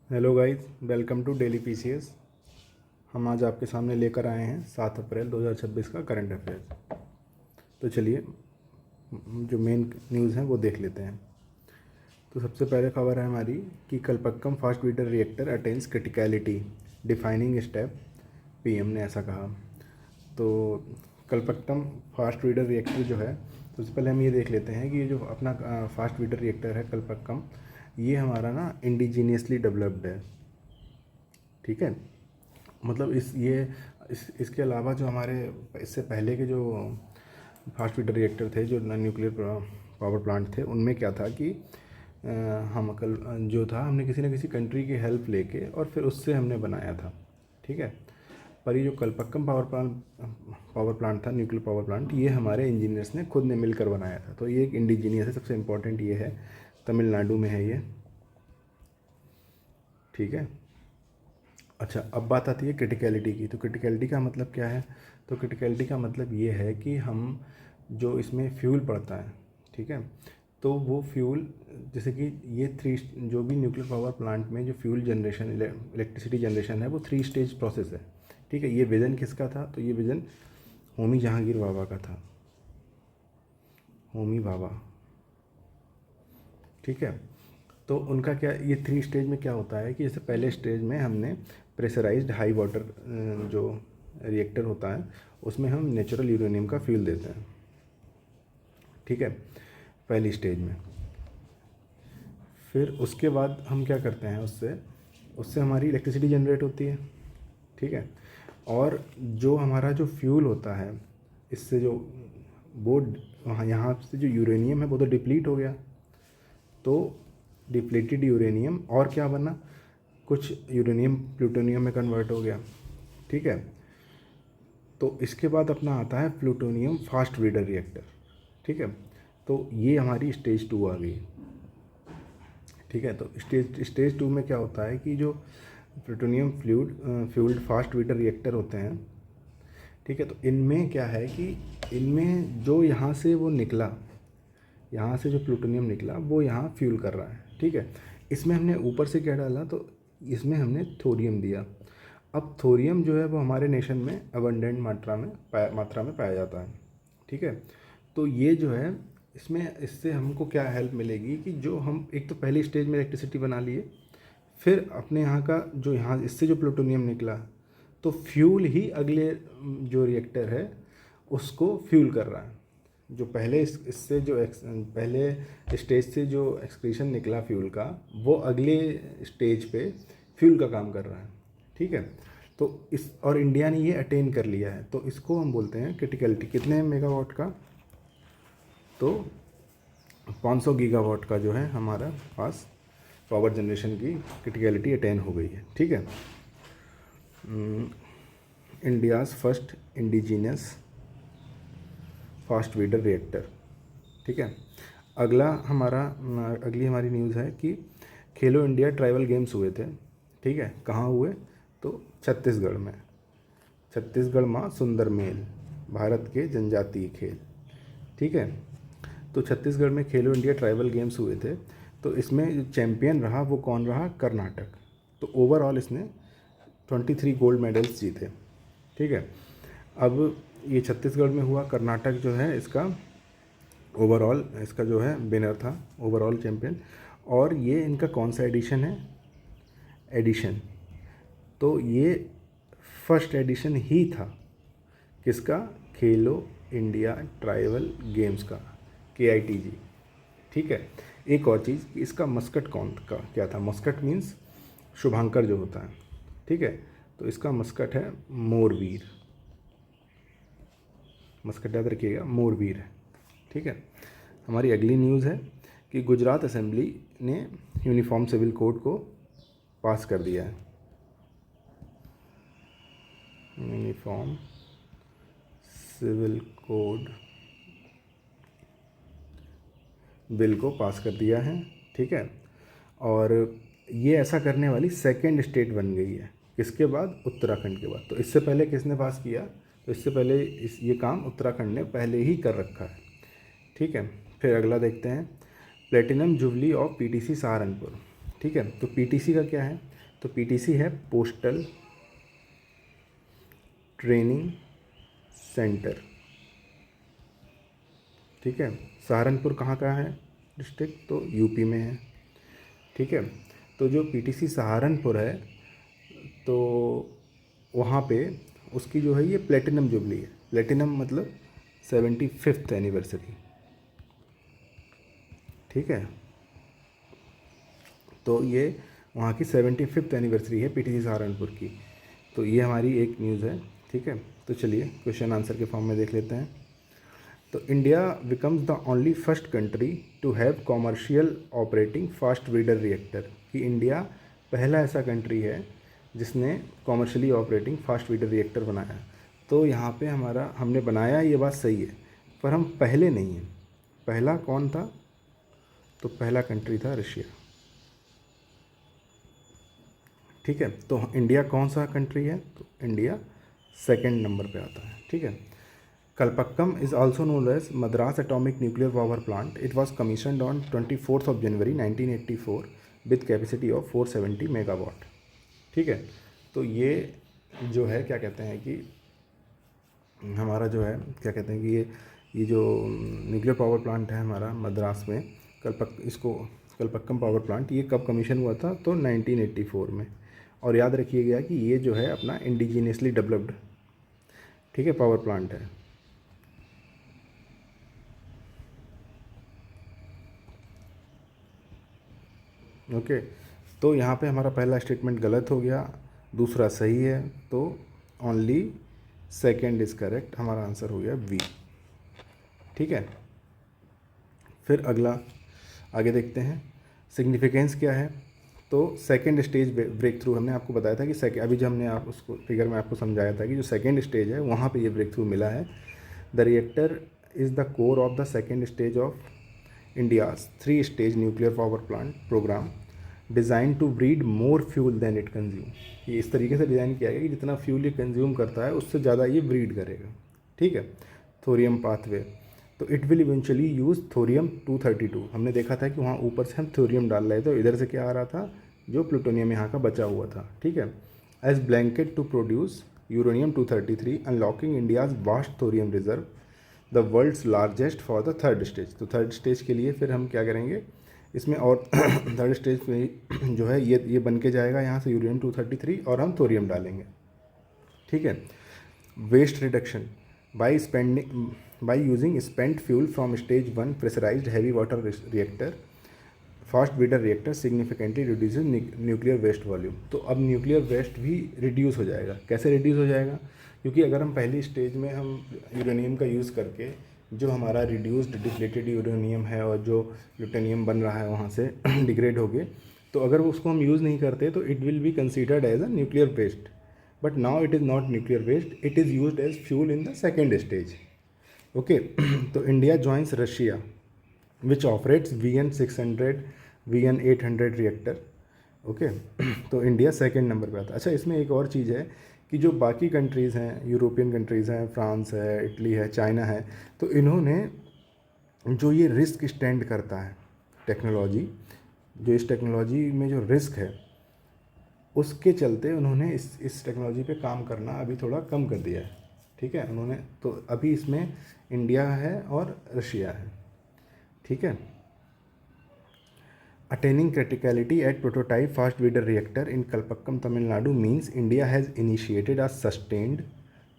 Hello guys, welcome to daily PCS. हम आज आपके सामने लेकर आए हैं 7 अप्रैल 2026 का करंट अफेयर्स। तो चलिए जो मेन न्यूज़ हैं वो देख लेते हैं। तो सबसे पहले खबर है हमारी कि Kalpakkam fast breeder reactor attains criticality defining step, PM ने ऐसा कहा। तो कलपक्कम फास्ट ब्रीडर रिएक्टर जो है, सबसे पहले हम ये देख लेते हैं कि ये जो अपना फास्ट ब्रीडर रिएक्टर है कलपक्कम, ये हमारा ना इंडिजीनियसली डेवलप्ड है। ठीक है, मतलब इसके अलावा जो हमारे इससे पहले के जो फास्ट ब्रीडर रिएक्टर थे, जो न्यूक्लियर पावर प्लांट थे, उनमें क्या था कि हम कल जो था हमने किसी न किसी कंट्री की हेल्प लेके और फिर उससे हमने बनाया था। ठीक है, पर ये जो कलपक्कम पावर प्लांट था, न्यूक्लियर पावर प्लांट, ये हमारे इंजीनियर्स ने खुद ने मिलकर बनाया था। तो ये एक इंडिजीनियस है। सबसे इम्पोर्टेंट ये है, तमिलनाडु में है ये। ठीक है, अच्छा, अब बात आती है क्रिटिकलिटी की। तो क्रिटिकलिटी का मतलब क्या है? तो क्रिटिकलिटी का मतलब ये है कि हम जो इसमें फ्यूल पड़ता है, ठीक है, तो वो फ्यूल, जैसे कि ये जो भी न्यूक्लियर पावर प्लांट में जो फ्यूल जनरेशन, इलेक्ट्रिसिटी जनरेशन है, वो 3 स्टेज प्रोसेस है। ठीक है, ये विज़न किसका था? तो ये विज़न होमी जहांगीर बाबा का था, होमी बाबा। ठीक है, तो उनका क्या, ये 3 स्टेज में क्या होता है कि जैसे पहले स्टेज में हमने प्रेशराइज्ड हाई वाटर जो रिएक्टर होता है, उसमें हम नेचुरल यूरेनियम का फ्यूल देते हैं। ठीक है, पहली स्टेज में। फिर उसके बाद हम क्या करते हैं, उससे उससे हमारी इलेक्ट्रिसिटी जनरेट होती है। ठीक है, और जो हमारा जो फ्यूल होता है, इससे जो वो वहाँ यहाँ से जो यूरेनियम है वो तो डिप्लीट हो गया। तो डिप्लीटेड यूरेनियम और क्या बना, कुछ यूरेनियम प्लूटोनियम में कन्वर्ट हो गया। ठीक है, तो इसके बाद अपना आता है प्लूटोनियम फास्ट ब्रीडर रिएक्टर। ठीक है, तो ये हमारी स्टेज 2 आ गई। ठीक है, तो स्टेज 2 में क्या होता है कि जो plutonium fuelled fast breeder reactor होते हैं, ठीक है, तो इनमें क्या है कि इनमें जो यहाँ से वो निकला, यहाँ से जो प्लूटोनियम निकला वो यहाँ फ्यूल कर रहा है। ठीक है, इसमें हमने ऊपर से क्या डाला, तो इसमें हमने थोरियम दिया। अब थोरियम जो है वो हमारे नेशन में अबंडेंट मात्रा में पाया जाता है। ठीक है, तो ये जो है, इससे हमको क्या हेल्प मिलेगी कि जो हम एक तो पहली स्टेज में इलेक्ट्रिसिटी बना लिए, फिर अपने यहाँ का जो यहाँ इससे जो प्लूटोनियम निकला, तो फ्यूल ही अगले जो रिएक्टर है उसको फ्यूल कर रहा है। जो पहले इससे जो पहले स्टेज से जो एक्सक्रीशन निकला फ्यूल का, वो अगले स्टेज पे फ्यूल का काम कर रहा है। ठीक है, तो और इंडिया ने ये अटेन कर लिया है, तो इसको हम बोलते हैं क्रिटिकलिटी। कितने मेगावाट का? तो 500 गीगावाट का जो है हमारा पास पावर जनरेशन की क्रिटिकलिटी अटेन हो गई है। ठीक है, India's first indigenous fast breeder reactor. ठीक है, अगली हमारी न्यूज़ है कि खेलो इंडिया ट्राइबल गेम्स हुए थे। ठीक है, कहाँ हुए? तो छत्तीसगढ़ में। छत्तीसगढ़ माँ सुंदर मेल, भारत के जनजातीय खेल। ठीक है, तो छत्तीसगढ़ में खेलो इंडिया ट्राइबल गेम्स हुए थे। तो इसमें जो चैम्पियन रहा वो कौन रहा? कर्नाटक। तो ओवरऑल इसने 23 गोल्ड मेडल्स जीते। ठीक है, अब ये छत्तीसगढ़ में हुआ, कर्नाटक जो है इसका ओवरऑल, इसका जो है विनर था, ओवरऑल चैम्पियन। और ये इनका कौन सा एडिशन है? एडिशन, तो ये फर्स्ट एडिशन ही था। किसका? खेलो इंडिया ट्राइबल गेम्स का, KITG। ठीक है, एक और चीज़ कि इसका मस्कट कौन का क्या था? मस्कट मीन्स शुभांकर जो होता है। ठीक है, तो इसका मस्कट है मोरवीर। मस्कट याद रखिएगा, मोरवीर है। ठीक है, हमारी अगली न्यूज़ है कि गुजरात असेंबली ने यूनिफॉर्म सिविल कोड को पास कर दिया है। यूनिफॉर्म सिविल कोड बिल को पास कर दिया है। ठीक है, और ये ऐसा करने वाली सेकंड स्टेट बन गई है। किसके बाद? उत्तराखंड के बाद। तो इससे पहले किसने पास किया? तो इससे पहले ये काम उत्तराखंड ने पहले ही कर रखा है। ठीक है, फिर अगला देखते हैं, platinum jubilee of PTC Saharanpur. ठीक है। तो पीटीसी का क्या है, तो पीटीसी है पोस्टल ट्रेनिंग सेंटर, ठीक है। सहारनपुर कहाँ का है डिस्ट्रिक्ट, तो यूपी में है, ठीक है। तो जो पीटीसी सहारनपुर है, तो वहाँ पे उसकी जो है ये प्लेटिनम जुबली है। प्लेटिनम मतलब 75th एनिवर्सरी, ठीक है। तो ये वहाँ की 75th एनिवर्सरी है पीटीसी सहारनपुर की। तो ये हमारी एक न्यूज़ है, ठीक है। तो चलिए क्वेश्चन आंसर के फॉर्म में देख लेते हैं। तो India becomes the only first country to have commercial operating fast breeder reactor, कि इंडिया पहला ऐसा कंट्री है जिसने commercially operating fast breeder reactor बनाया। तो यहाँ पे हमारा हमने बनाया, ये बात सही है, पर हम पहले नहीं हैं। पहला कौन था, तो पहला कंट्री था रशिया, ठीक है। तो इंडिया कौन सा कंट्री है, तो इंडिया सेकंड नंबर पे आता है, ठीक है। Kalpakkam is also known as Madras atomic nuclear power plant. It was commissioned on 24 January 1984 with capacity of 470 megawatt, ठीक है। तो ये जो है क्या कहते हैं कि हमारा जो है क्या कहते हैं कि ये जो न्यूक्लियर पावर प्लांट है हमारा मद्रास में, इसको कलपक्कम पावर प्लांट, ये कब कमीशन हुआ था, तो 1984 में। और याद रखिएगा कि ये जो है अपना इंडिजीनियसली डेवलप्ड, ठीक है, पावर प्लांट है। ओके, तो यहाँ पे हमारा पहला स्टेटमेंट गलत हो गया, दूसरा सही है, तो ओनली सेकंड इज़ करेक्ट, हमारा आंसर हो गया बी, ठीक है। फिर अगला आगे देखते हैं, सिग्निफिकेंस क्या है। तो सेकंड स्टेज ब्रेक थ्रू, हमने आपको बताया था कि अभी जो हमने आप उसको फिगर में आपको समझाया था कि जो सेकंड स्टेज है वहाँ पे ये ब्रेक थ्रू मिला है। The reactor is the core of the second stage of India's 3 stage nuclear power plant programme design to breed more fuel than it consume. ये इस तरीके से डिज़ाइन किया गया कि जितना फ्यूल ये कंज्यूम करता है उससे ज़्यादा ये ब्रीड करेगा, ठीक है। थोरियम पाथवे, तो it will eventually use thorium 232। हमने देखा था कि वहाँ ऊपर से हम थोरियम डाल रहे थे, तो इधर से क्या आ रहा था, जो प्लूटोनियम यहाँ का बचा हुआ था, ठीक है। As blanket to produce uranium 233 unlocking India's vast thorium reserve the world's largest for the third stage. तो थर्ड स्टेज के लिए फिर हम क्या करेंगे इसमें, और थर्ड स्टेज में जो है ये बन के जाएगा यहाँ से यूरेनियम 233 और हम थोरियम डालेंगे, ठीक है। Waste reduction by using spent fuel from stage 1 pressurised heavy water reactor fast breeder reactor significantly reduces nuclear waste volume. तो अब न्यूक्लियर वेस्ट भी रिड्यूस हो जाएगा। कैसे रिड्यूस हो जाएगा, क्योंकि अगर हम पहली स्टेज में हम यूरेनियम का यूज़ करके जो हमारा रिड्यूस्ड डिप्लेटेड यूरेनियम है और जो प्लूटोनियम बन रहा है वहाँ से डिग्रेड हो गए, तो अगर उसको हम यूज़ नहीं करते तो it will be considered as a nuclear waste, but now it is not nuclear waste, it is used as fuel in the second stage, okay. तो India joins Russia which operates VN600 VN800 reactor, okay. तो India second number पे आता है। अच्छा, इसमें एक और चीज़ है कि जो बाकी कंट्रीज़ हैं, यूरोपियन कंट्रीज़ हैं, फ्रांस है, इटली है, चाइना है, तो इन्होंने जो ये रिस्क स्टैंड करता है टेक्नोलॉजी, जो इस टेक्नोलॉजी में जो रिस्क है उसके चलते उन्होंने इस टेक्नोलॉजी पे काम करना अभी थोड़ा कम कर दिया है, ठीक है उन्होंने। तो अभी इसमें इंडिया है और रशिया है, ठीक है। Attaining criticality at prototype fast breeder reactor in Kalpakkam, Tamil Nadu means India has initiated a sustained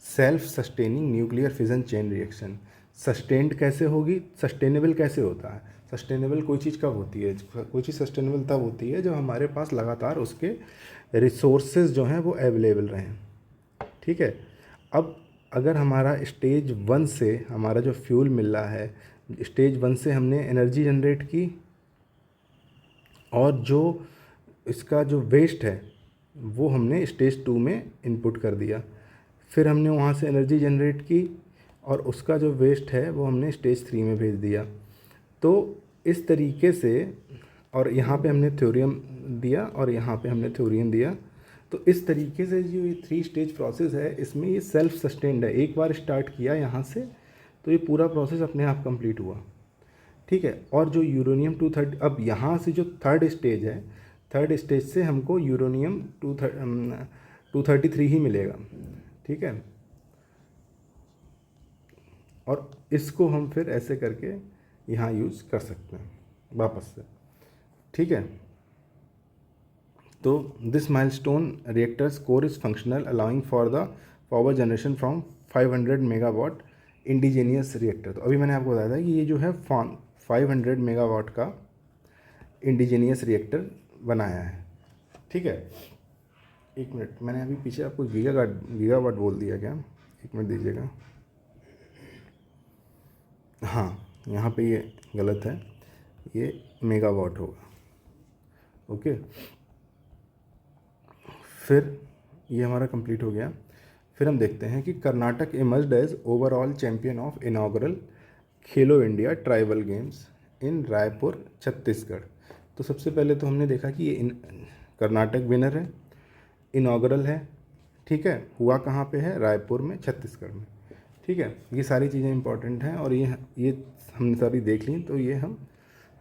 self-sustaining nuclear fission chain reaction। Sustained कैसे होगी, सस्टेनेबल कैसे होता है, सस्टेनेबल कोई चीज़ कब होती है, कोई चीज़ सस्टेनेबल तब होती है जब हमारे पास लगातार उसके रिसोर्सेज जो हैं वो अवेलेबल रहें, ठीक है। अब अगर हमारा स्टेज 1 से हमारा जो फ्यूल मिल रहा है, स्टेज 1 से हमने एनर्जी जनरेट की और जो इसका जो वेस्ट है वो हमने स्टेज 2 में इनपुट कर दिया, फिर हमने वहाँ से एनर्जी जनरेट की और उसका जो वेस्ट है वो हमने स्टेज 3 में भेज दिया। तो इस तरीके से, और यहाँ पे हमने थ्योरियम दिया और यहाँ पे हमने थ्योरियम दिया, तो इस तरीके से जो ये 3 स्टेज प्रोसेस है इसमें ये सेल्फ सस्टेन्ड है। एक बार स्टार्ट किया यहाँ से तो ये पूरा प्रोसेस अपने आप कंप्लीट हुआ, ठीक है। और जो यूरेनियम 230, अब यहाँ से जो थर्ड स्टेज है थर्ड स्टेज से हमको यूरेनियम 233 ही मिलेगा, ठीक है। और इसको हम फिर ऐसे करके यहाँ यूज़ कर सकते हैं वापस से, ठीक है। तो this milestone reactors core is functional allowing for the power generation from 500 megawatt indigenous reactor. तो अभी मैंने आपको बताया था कि ये जो है 500 मेगावाट का इंडिजीनियस रिएक्टर बनाया है, ठीक है। एक मिनट, मैंने अभी पीछे आपको गीगावाट बोल दिया क्या? एक मिनट दीजिएगा। हाँ, यहाँ पे ये गलत है, ये मेगावाट होगा, ओके। फिर ये हमारा कंप्लीट हो गया। फिर हम देखते हैं कि Karnataka emerged as overall champion of inaugural Khelo India tribal games in Raipur Chhattisgarh. तो सबसे पहले तो हमने देखा कि ये कर्नाटक विनर है, इनॉग्रल है, ठीक है। हुआ कहाँ पे है? रायपुर में, छत्तीसगढ़ में, ठीक है। ये सारी चीज़ें इंपॉर्टेंट हैं और ये हमने सारी देख ली, तो ये हम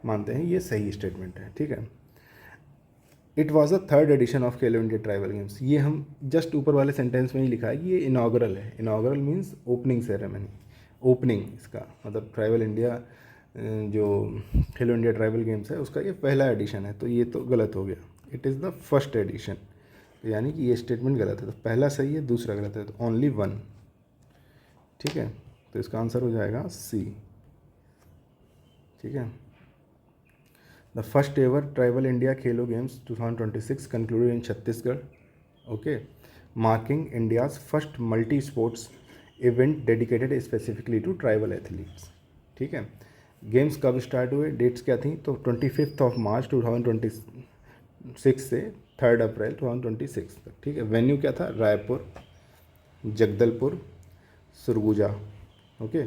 मानते हैं ये सही स्टेटमेंट है, ठीक है। It was a third edition of Khelo India tribal games. ये हम जस्ट ऊपर वाले सेंटेंस में ही लिखा है कि ये इनॉग्रल है। Inaugural means opening ceremony, opening इसका मतलब ट्राइबल इंडिया जो खेलो इंडिया ट्राइबल गेम्स है उसका ये पहला एडिशन है, तो ये तो गलत हो गया। It is the first edition, तो यानी कि ये स्टेटमेंट गलत है। तो पहला सही है, दूसरा गलत है, तो ओनली वन, ठीक है। तो इसका आंसर हो जाएगा सी, ठीक है। The first ever tribal India Khelo games 2026 concluded in Chhattisgarh, okay, marking India's first multi sports event dedicated specifically to tribal athletes, ठीक है। गेम्स कब स्टार्ट हुए, डेट्स क्या थी? तो 25 मार्च 2026 से 3 अप्रैल 2026 तक, ठीक है। वेन्यू क्या था? रायपुर, जगदलपुर, सुरगुजा, ओके।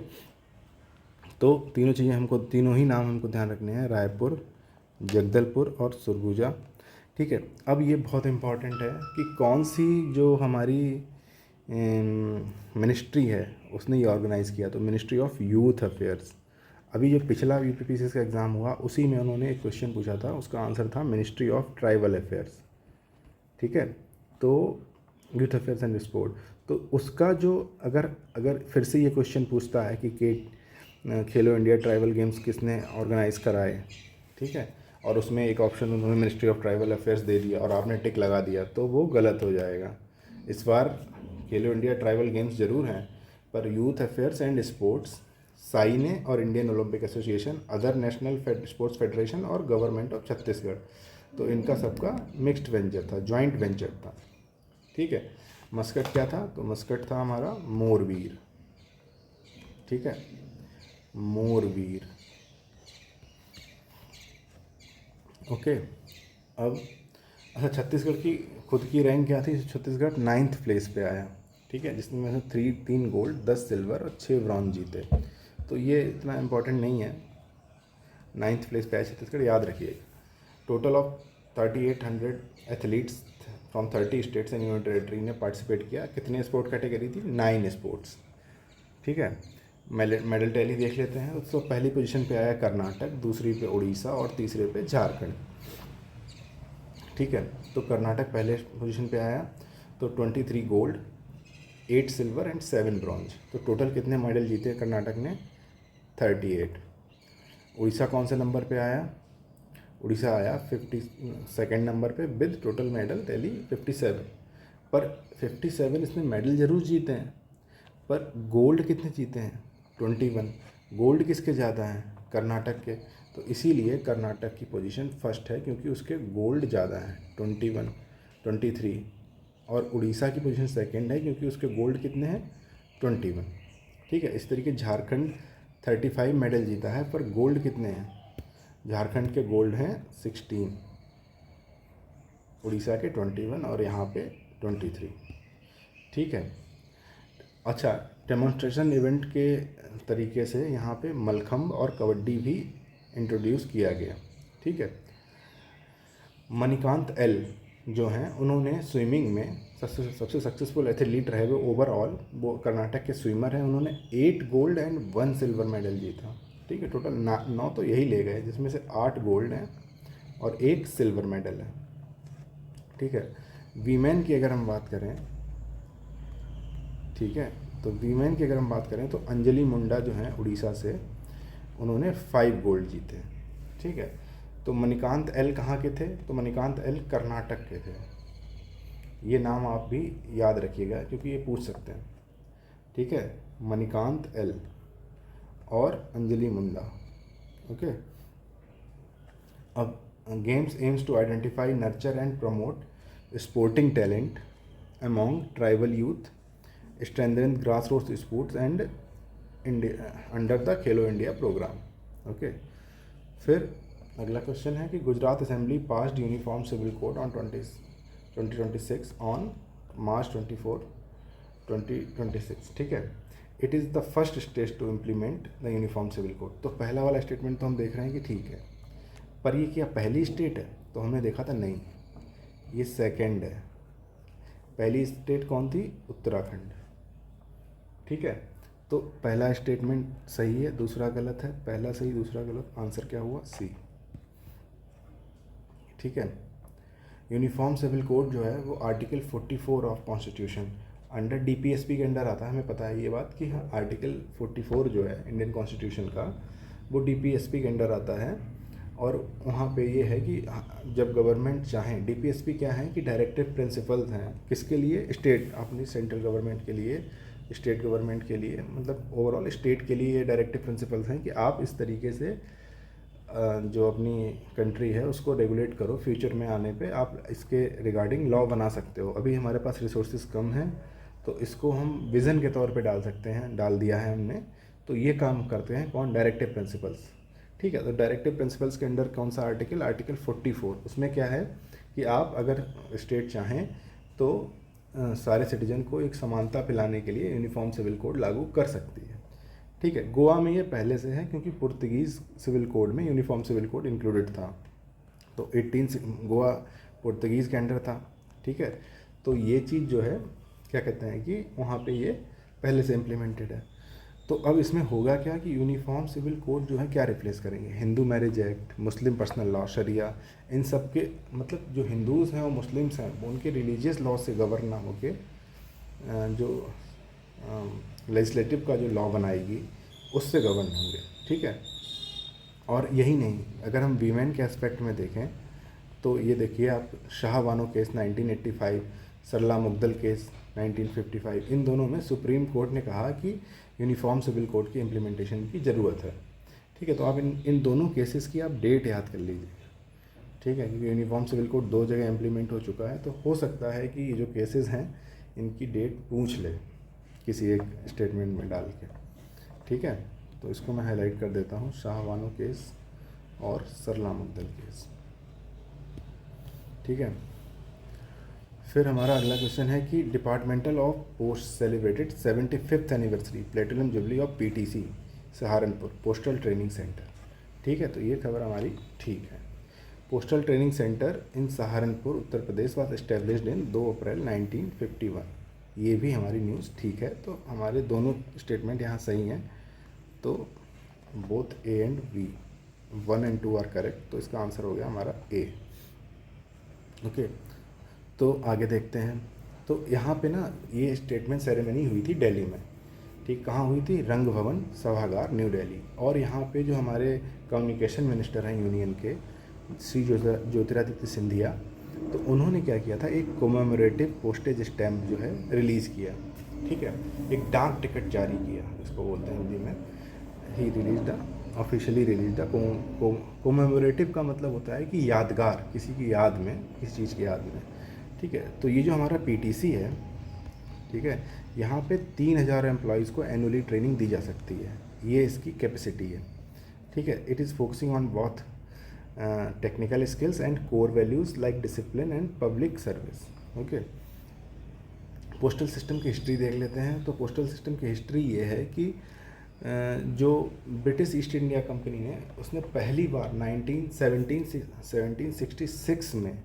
तो तीनों चीज़ें हमको, तीनों ही नाम हमको ध्यान रखने हैं, रायपुर, जगदलपुर और सुरगुजा, ठीक है। अब ये बहुत इम्पॉर्टेंट है कि कौन सी जो हमारी मिनिस्ट्री है उसने ये ऑर्गेनाइज़ किया। तो मिनिस्ट्री ऑफ यूथ अफेयर्स। अभी जो पिछला यूपीपीसीएस का एग्ज़ाम हुआ उसी में उन्होंने एक क्वेश्चन पूछा था, उसका आंसर था मिनिस्ट्री ऑफ ट्राइबल अफेयर्स, ठीक है। तो यूथ अफेयर्स एंड स्पोर्ट, तो उसका जो अगर फिर से ये क्वेश्चन पूछता है कि खेलो इंडिया ट्राइबल गेम्स किसने ऑर्गेनाइज़ कराए, ठीक है, और उसमें एक ऑप्शन उन्होंने मिनिस्ट्री ऑफ ट्राइबल अफेयर्स दे दिया और आपने टिक लगा दिया, तो वो गलत हो जाएगा। इस बार खेलो इंडिया ट्राइबल गेम्स ज़रूर हैं, पर youth affairs and sports Sai ने और Indian Olympic association, other national sports federation और गवर्नमेंट ऑफ छत्तीसगढ़, तो इनका सबका मिक्स्ड वेंचर था, जॉइंट वेंचर था, ठीक है। मस्कट क्या था? तो मस्कट था हमारा मोरवीर, ठीक है, मोरवीर, ओके। अब अच्छा, छत्तीसगढ़ की खुद की रैंक क्या थी? छत्तीसगढ़ 9th प्लेस पे आया, ठीक है, जिसमें मैंने 3 गोल्ड, 10 सिल्वर और 6 ब्रॉन्ज जीते। तो ये इतना इम्पोर्टेंट नहीं है, 9th प्लेस पे आया छत्तीसगढ़, याद रखिए। Total of 3800 athletes from 30 states and union territory ने पार्टिसिपेट किया। कितने स्पोर्ट कैटेगरी थी? 9 स्पोर्ट्स, ठीक है। मेडल टैली देख लेते हैं। तो पहली पोजीशन पे आया कर्नाटक, दूसरी पे उड़ीसा और तीसरे पे झारखंड, ठीक है। तो कर्नाटक पहले पोजीशन पे आया, तो 23 गोल्ड, 8 सिल्वर एंड 7 ब्रॉन्ज। तो टोटल कितने मेडल जीते कर्नाटक ने? 38। उड़ीसा कौन से नंबर पे आया? उड़ीसा आया 52nd नंबर पे विद टोटल मेडल टैली 57। पर 57 इसमें मेडल ज़रूर जीते हैं, पर गोल्ड कितने जीते हैं? 21। गोल्ड किसके ज़्यादा हैं? कर्नाटक के। तो इसीलिए कर्नाटक की पोजीशन फर्स्ट है, क्योंकि उसके गोल्ड ज़्यादा हैं 21, 23। और उड़ीसा की पोजीशन सेकंड है, क्योंकि उसके गोल्ड कितने हैं? 21, ठीक है। इस तरीके झारखंड 35 मेडल जीता है, पर गोल्ड कितने हैं? झारखंड के गोल्ड हैं 16, उड़ीसा के 21 और यहाँ पे 23, ठीक है। अच्छा, डेमोन्स्ट्रेशन इवेंट के तरीके से यहाँ पे मलखम्ब और कबड्डी भी इंट्रोड्यूस किया गया, ठीक है। मणिकांत एल जो हैं, उन्होंने स्विमिंग में सबसे सक्सेसफुल एथलीट रहे वो ओवरऑल, वो कर्नाटक के स्विमर हैं। उन्होंने 8 गोल्ड एंड 1 सिल्वर मेडल जीता, ठीक है। टोटल 9 तो यही ले गए, जिसमें से 8 गोल्ड हैं और 1 सिल्वर मेडल है, ठीक है। वीमेन की अगर हम बात करें, ठीक है, तो वीमेन की अगर हम बात करें तो अंजलि मुंडा जो हैं उड़ीसा से, उन्होंने 5 गोल्ड जीते, ठीक है। तो मणिकांत एल कहाँ के थे? तो मणिकांत एल कर्नाटक के थे। ये नाम आप भी याद रखिएगा क्योंकि ये पूछ सकते हैं, ठीक है। मणिकांत एल और अंजलि मुंडा, ओके। अब games aims to identify, nurture and promote sporting talent among tribal youth, strengthen grass root sports and India under the Khelo India programme, okay. फिर अगला क्वेश्चन है कि Gujarat assembly passed uniform civil code on 2026 on March 24, 2026, ठीक है। It is the first state to implement the uniform civil code. तो पहला वाला statement तो हम देख रहे हैं कि ठीक है, पर ये क्या पहली स्टेट है? तो हमने देखा था नहीं, ये सेकंड है। पहली स्टेट कौन थी? उत्तराखंड, ठीक है। तो पहला स्टेटमेंट सही है, दूसरा गलत है। पहला सही, दूसरा गलत। आंसर क्या हुआ? सी, ठीक है। यूनिफॉर्म सिविल कोड जो है वो article 44 of constitution under DPSP के अंडर आता है। हमें पता है ये बात कि हाँ, आर्टिकल 44 जो है इंडियन कॉन्स्टिट्यूशन का, वो डीपीएसपी के अंडर आता है। और वहाँ पे ये है कि जब गवर्नमेंट चाहें, डीपीएसपी क्या है कि डायरेक्टिव प्रिंसिपल्स हैं किसके लिए? स्टेट, अपनी सेंट्रल गवर्नमेंट के लिए, स्टेट गवर्नमेंट के लिए, मतलब ओवरऑल स्टेट के लिए ये डायरेक्टिव प्रिंसिपल्स हैं कि आप इस तरीके से जो अपनी कंट्री है उसको रेगुलेट करो। फ्यूचर में आने पे आप इसके रिगार्डिंग लॉ बना सकते हो। अभी हमारे पास रिसोर्सेज कम हैं तो इसको हम विज़न के तौर पे डाल सकते हैं, डाल दिया है हमने। तो ये काम करते हैं कौन? डायरेक्टिव प्रिंसिपल्स, ठीक है। तो डायरेक्टिव प्रिंसिपल्स के अंडर कौन सा आर्टिकल? आर्टिकल 44। उसमें क्या है कि आप अगर स्टेट चाहें तो सारे सिटीजन को एक समानता पिलाने के लिए यूनिफॉर्म सिविल कोड लागू कर सकती है, ठीक है। गोवा में ये पहले से है क्योंकि पुर्तगीज़ सिविल कोड में यूनिफॉर्म सिविल कोड इंक्लूडेड था। तो 18 गोवा पुर्तगीज़ के अंडर था, ठीक है। तो ये चीज़ जो है क्या कहते हैं कि वहाँ पे ये पहले से इम्प्लीमेंटेड है। तो अब इसमें होगा क्या कि यूनिफॉर्म सिविल कोड जो है क्या रिप्लेस करेंगे? हिंदू मैरिज एक्ट, मुस्लिम पर्सनल लॉ, शरिया, इन सब के, मतलब जो हिंदूज़ हैं और मुस्लिम्स हैं उनके रिलीजियस लॉ से गवर्न ना होके जो लेजिस्लेटिव का जो लॉ बनाएगी उससे गवर्न होंगे, ठीक है। और यही नहीं, अगर हम वीमेन के एस्पेक्ट में देखें तो ये देखिए आप, शाह बानो केस 1985, सरला मुग्दल केस 1955, इन दोनों में सुप्रीम कोर्ट ने कहा कि यूनिफॉर्म सिविल कोड की इम्प्लीमेंटेशन की ज़रूरत है, ठीक है। तो आप इन दोनों केसेस की आप डेट याद कर लीजिए, ठीक है, क्योंकि यूनिफॉर्म सिविल कोड 2 जगह इम्प्लीमेंट हो चुका है। तो हो सकता है कि ये जो केसेस हैं इनकी डेट पूछ ले किसी एक स्टेटमेंट में डाल के, ठीक है। तो इसको मैं हाईलाइट कर देता हूँ, शाह बानो केस और सरला मुग्दल केस, ठीक है। फिर हमारा अगला क्वेश्चन है कि departmental of post celebrated 75th anniversary platinum jubilee of PTC Saharanpur postal training centre, ठीक है। तो ये खबर हमारी ठीक है। Postal training centre in Saharanpur Uttar Pradesh was established in 2 अप्रैल 1951। ये भी हमारी न्यूज़ ठीक है। तो हमारे दोनों स्टेटमेंट यहाँ सही हैं। तो both A and B, 1 and 2 are correct. तो इसका आंसर हो गया हमारा ए, ओके। तो आगे देखते हैं। तो यहाँ पे ना ये स्टेटमेंट सेरेमनी हुई थी दिल्ली में, ठीक। कहाँ हुई थी? रंग भवन सभागार, न्यू दिल्ली। और यहाँ पे जो हमारे कम्युनिकेशन मिनिस्टर हैं यूनियन के, श्री ज्योतिरादित्य सिंधिया, तो उन्होंने क्या किया था, एक कोमेमोरेटिव पोस्टेज स्टैम्प जो है रिलीज़ किया, ठीक है। एक डाक टिकट जारी किया, इसको बोलते हैं हिंदी में। He released the officially released the commemorative का मतलब होता है कि यादगार, किसी की याद में, किसी चीज़ की याद में, ठीक है। तो ये जो हमारा पीटीसी है, ठीक है, यहाँ पे 3000 एम्प्लॉयज़ को एनुअली ट्रेनिंग दी जा सकती है, ये इसकी कैपेसिटी है, ठीक है। It is focusing on both technical skills and core values like discipline and public service, okay. Postal system की हिस्ट्री देख लेते हैं। तो पोस्टल सिस्टम की हिस्ट्री ये है कि जो ब्रिटिश ईस्ट इंडिया कंपनी ने, उसने पहली बार 1766 में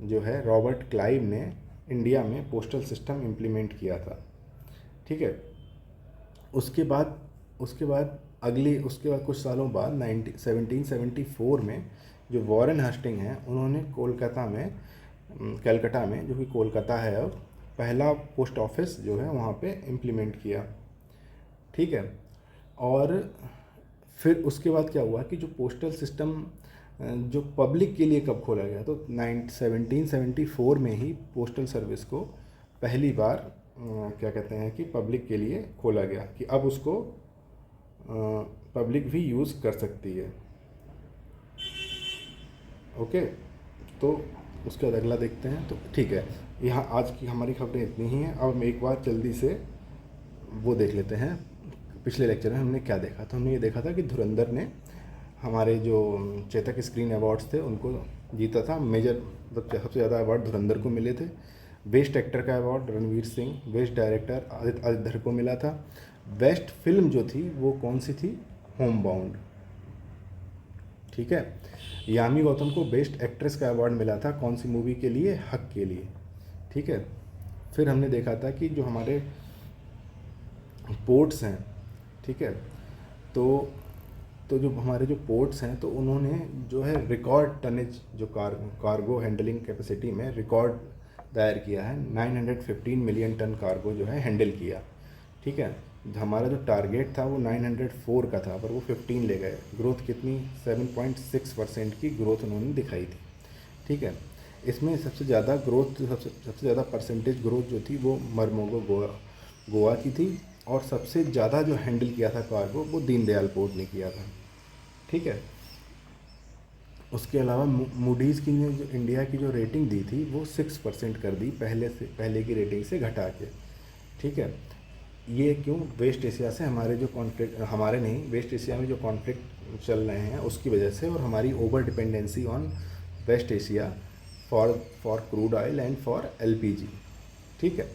जो है रॉबर्ट क्लाइव ने इंडिया में पोस्टल सिस्टम इम्प्लीमेंट किया था, ठीक है। उसके बाद कुछ सालों बाद 1774 में जो वॉरेन हस्टिंग हैं, उन्होंने कोलकाता में कलकत्ता में, जो कि कोलकाता है अब, पहला पोस्ट ऑफिस जो है वहाँ पे इम्प्लीमेंट किया। ठीक है। और फिर उसके बाद क्या हुआ कि जो पोस्टल सिस्टम जो पब्लिक के लिए कब खोला गया, तो 1774 में ही पोस्टल सर्विस को पहली बार क्या कहते हैं कि पब्लिक के लिए खोला गया, कि अब उसको पब्लिक भी यूज़ कर सकती है। ओके, तो उसके बाद अगला देखते हैं। तो ठीक है, यहाँ आज की हमारी खबरें इतनी ही हैं। अब हम एक बार जल्दी से वो देख लेते हैं, पिछले लेक्चर में हमने क्या देखा। तो हमने ये देखा था कि धुरंधर ने हमारे जो चेतक स्क्रीन अवार्ड्स थे उनको जीता था। मेजर मतलब सबसे ज़्यादा अवार्ड धुरंधर को मिले थे। बेस्ट एक्टर का award Ranveer Singh, best director Aditya धर को मिला था। बेस्ट फिल्म जो थी वो कौन सी थी, होम बाउंड। ठीक है। यामी गौतम को बेस्ट एक्ट्रेस का अवार्ड मिला था, कौन सी मूवी के लिए, हक के लिए। ठीक है। फिर हमने देखा था कि जो हमारे पोर्ट्स हैं, ठीक है, तो जो हमारे जो पोर्ट्स हैं, तो उन्होंने जो है रिकॉर्ड टनेज जो कार्गो हैंडलिंग कैपेसिटी में रिकॉर्ड दायर किया है। 915 मिलियन टन कार्गो जो है हैंडल किया। ठीक है। हमारा जो टारगेट था वो 904 का था, पर वो 15 ले गए। ग्रोथ कितनी, 7.6% की ग्रोथ उन्होंने दिखाई थी। ठीक है। इसमें सबसे ज़्यादा ग्रोथ, सबसे ज़्यादा परसेंटेज ग्रोथ जो थी वो मरमोगो गोवा की थी, और सबसे ज़्यादा जो हैंडल किया था कार्गो वो दीनदयाल पोर्ट ने किया था। ठीक है। उसके अलावा मूडीज़ की ने जो इंडिया की जो रेटिंग दी थी वो 6% कर दी, पहले की रेटिंग से घटा के। ठीक है। ये क्यों, वेस्ट एशिया से हमारे जो कॉन्फ्लिक्ट, हमारे नहीं, वेस्ट एशिया में जो कॉन्फ्लिक्ट चल रहे हैं उसकी वजह से, और हमारी over dependency on West Asia for crude oil and for LPG. ठीक है।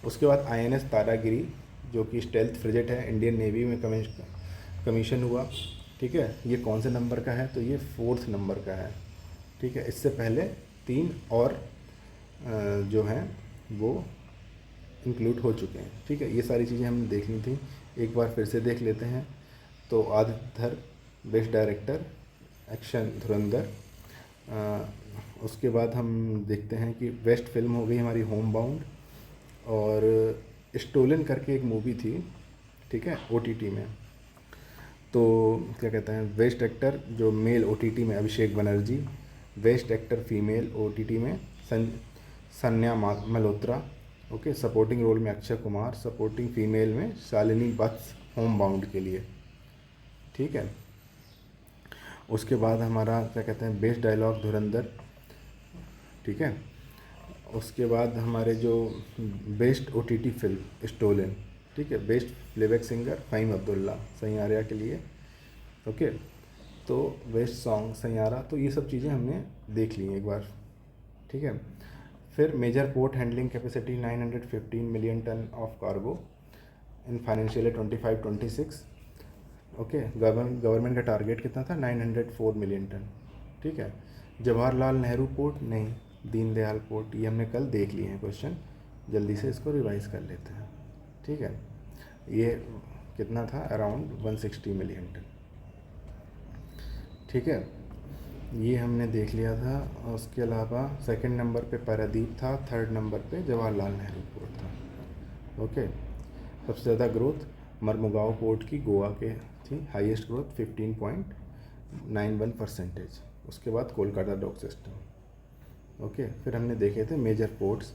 उसके बाद आईएनएस तारागिरी जो कि स्टेल्थ फ्रिगेट है, इंडियन नेवी में कमीशन हुआ। ठीक है। ये कौन से नंबर का है, तो ये 4th नंबर का है। ठीक है। इससे पहले 3 और जो हैं वो इंक्लूड हो चुके हैं। ठीक है। ये सारी चीज़ें हमने देख ली थी, एक बार फिर से देख लेते हैं। तो आदित्य धर बेस्ट डायरेक्टर, एक्शन धुरंधर। उसके बाद हम देखते हैं कि बेस्ट फिल्म हो गई हमारी होम बाउंड, और स्टोलन करके एक मूवी थी, ठीक है, ओटीटी में। तो क्या कहते हैं, बेस्ट एक्टर जो मेल ओटीटी में Abhishek Banerjee, best actor female OTT में Sanya Malhotra. Okay. Supporting role में अक्षय कुमार, सपोर्टिंग फीमेल में शालिनी वत्स, होम बाउंड के लिए। ठीक है। उसके बाद हमारा क्या कहते हैं, बेस्ट डायलॉग धुरंधर। ठीक है। उसके बाद हमारे जो बेस्ट ओटीटी फिल्म स्टोलन। ठीक है। Best playback singer Faheem Abdullah, Saiyaara के लिए। ओके। तो बेस्ट सॉन्ग सैयारा। तो ये सब चीज़ें हमने देख ली एक बार। ठीक है। फिर major port handling capacity 915 million tonne of cargo in financial year 25-26। Okay. Government का टारगेट कितना था, 904 मिलियन टन। ठीक है। जवाहरलाल नेहरू पोर्ट नहीं, दीनदयाल पोर्ट। ये हमने कल देख लिए हैं क्वेश्चन, जल्दी से इसको रिवाइज कर लेते हैं। ठीक है। ये कितना था, अराउंड 160 मिलियन टन। ठीक है। ये हमने देख लिया था। उसके अलावा सेकंड नंबर पे पारादीप था, थर्ड नंबर पे जवाहरलाल नेहरू पोर्ट था। ओके। सबसे ज़्यादा ग्रोथ मरमुगाओ पोर्ट की गोवा के थी, हाईएस्ट ग्रोथ 15.91%। उसके बाद कोलकाता डॉक सिस्टम। ओके। फिर हमने देखे थे major ports,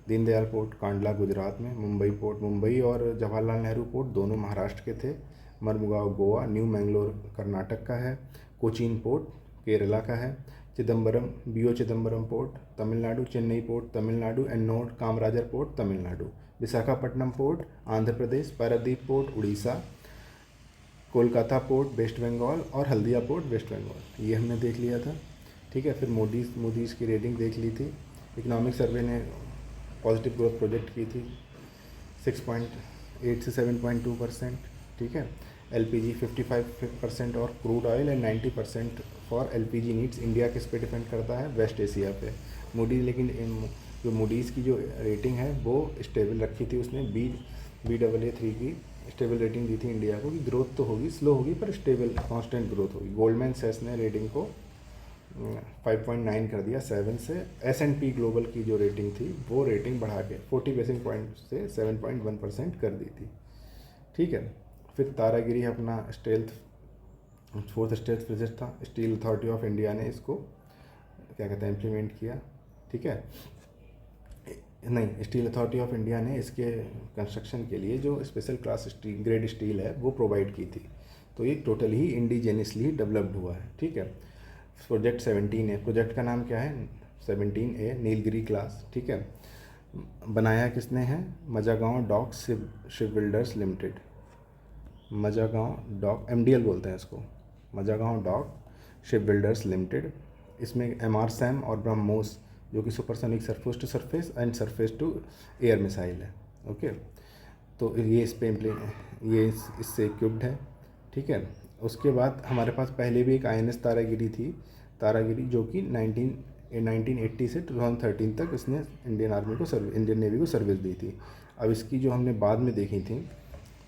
Deendayal port Kandla Gujarat में, मुंबई पोर्ट मुंबई और जवाहरलाल नेहरू पोर्ट दोनों महाराष्ट्र के थे, मरमुगाओ गोवा, न्यू मैंगलोर कर्नाटक का है, कोचीन पोर्ट केरला का है, Chidambaram VO Chidambaram port Tamil Nadu, Chennai port Tamil Nadu, Ennore Kamarajar port Tamil Nadu, Visakhapatnam port Andhra Pradesh, Paradip port Orissa, Kolkata port west Bengal और हल्दिया पोर्ट वेस्ट बंगाल। ये हमने देख लिया था। ठीक है। फिर मोदीज़ की रेटिंग देख ली थी। इकोनॉमिक सर्वे ने पॉजिटिव ग्रोथ प्रोजेक्ट की थी 6.8 से 7.2%। ठीक है। एलपीजी 55% और crude oil and 90% for LPG needs. India किस पे डिपेंड करता है, वेस्ट एशिया पे। मूडीज़, लेकिन जो मूडीज़ की जो रेटिंग है वो स्टेबल रखी थी उसने, Baa3 की स्टेबल रेटिंग दी थी इंडिया को, कि ग्रोथ तो होगी, स्लो होगी पर स्टेबल कांस्टेंट ग्रोथ होगी। गोल्डमैन सैक्स ने रेटिंग को 5.9 कर दिया 7 से। S&P ग्लोबल की जो रेटिंग थी वो रेटिंग बढ़ा के 40 बेसिस पॉइंट से 7.1% कर दी थी। ठीक है, फिर तारागिरी अपना स्टेल्थ 4th स्टेल्थ प्रोजेक्ट था। स्टील अथॉरिटी ऑफ इंडिया ने इसको क्या कहते हैं इम्प्लीमेंट किया। ठीक है, नहीं, स्टील अथॉरिटी ऑफ इंडिया ने इसके कंस्ट्रक्शन के लिए जो special class steel grade steel है वो प्रोवाइड की थी। तो ये टोटल ही इंडिजेनियसली डेवलप्ड हुआ है। ठीक है, प्रोजेक्ट 17A, प्रोजेक्ट का नाम क्या है 17A नीलगिरी क्लास। ठीक है, बनाया किसने है, Mazagon dock ship builders limited. Mazagon dock, MDL बोलते हैं इसको, Mazagon dock ship builders limited. इसमें MR सैम और ब्रह्मोस जो कि supersonic surface to surface and surface to air missile है। ओके, तो ये इस पे ये इससे इक्विप्ड है। ठीक है, उसके बाद हमारे पास पहले भी एक INS तारागिरी थी, तारागिरी जो कि 1980 से 2013 तक इसने इंडियन आर्मी को इंडियन नेवी को सर्विस दी थी। अब इसकी जो हमने बाद में देखी थी,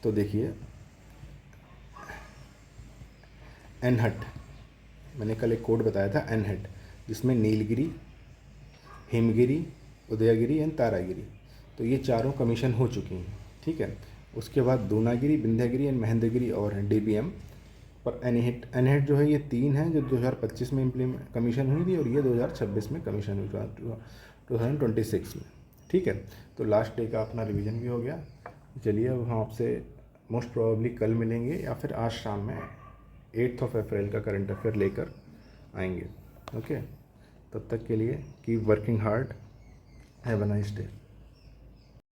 तो देखिए एनहट, मैंने कल एक कोड बताया था एनहट, जिसमें नीलगिरी, हिमगिरी, उदयगिरी एंड तारागिरी, तो ये चारों कमीशन हो चुकी हैं। ठीक है, उसके बाद दूनागिरी, विंध्यागिरी एंड महेंद्रगिरी और हैं DBM पर। एनहिट जो है ये 3 हैं जो 2025 में कमीशन हुई थी और ये 2026 में कमीशन हुई 2026 में। ठीक है, तो लास्ट डे का अपना रिवीजन भी हो गया। चलिए अब हम आपसे मोस्ट प्रोबेबली कल मिलेंगे या फिर आज शाम में 8 अप्रैल का करंट अफेयर लेकर आएंगे। ओके, तब तक के लिए keep working hard, have a nice day.